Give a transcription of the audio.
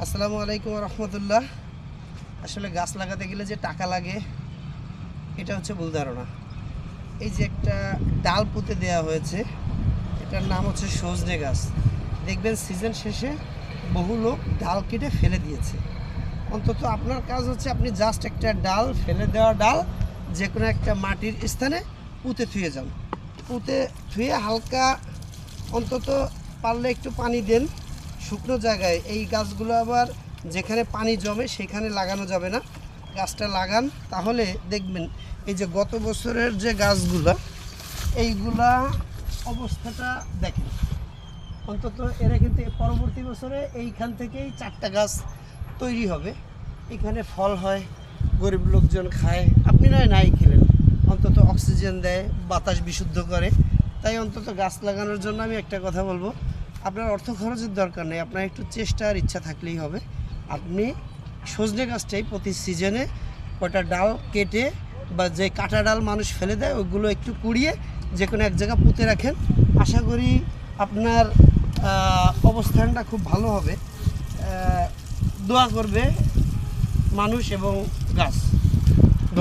আসসালামু আলাইকুম রহমতুল্লাহ। আসলে গাছ লাগাতে গেলে যে টাকা লাগে এটা হচ্ছে ভুল ধারণা। এই যে একটা ডাল পুঁতে দেওয়া হয়েছে, এটার নাম হচ্ছে সজনে গাছ। দেখবেন সিজন শেষে বহু লোক ডাল কেটে ফেলে দিয়েছে। অন্তত আপনার কাজ হচ্ছে আপনি জাস্ট একটা ডাল, ফেলে দেওয়া ডাল যে কোনো একটা মাটির স্থানে পুঁতে থুয়ে যান। পুঁতে থুয়ে হালকা অন্তত পারলে একটু পানি দেন শুকনো জায়গায়। এই গাছগুলো আবার যেখানে পানি জমে সেখানে লাগানো যাবে না। গাছটা লাগান, তাহলে দেখবেন এই যে গত বছরের যে গাছগুলো, এইগুলা অবস্থাটা দেখেন। অন্তত এরা কিন্তু পরবর্তী বছরে এইখান থেকেই 4টা গাছ তৈরি হবে। এখানে ফল হয়, গরিব লোকজন খায়, আপনি নাই খেলেন, অন্তত অক্সিজেন দেয়, বাতাস বিশুদ্ধ করে। তাই অন্তত গাছ লাগানোর জন্য আমি একটা কথা বলবো, আপনার অর্থ খরচের দরকার নেই, আপনার একটু চেষ্টা আর ইচ্ছা থাকলেই হবে। আপনি সজনে গাছটাই প্রতি সিজনে কয়টা ডাল কেটে বা যে কাটা ডাল মানুষ ফেলে দেয় ওইগুলো একটু কুড়িয়ে যে কোনো এক জায়গা পুঁতে রাখেন। আশা করি আপনার অবস্থানটা খুব ভালো হবে। দোয়া করবে মানুষ এবং গাছ।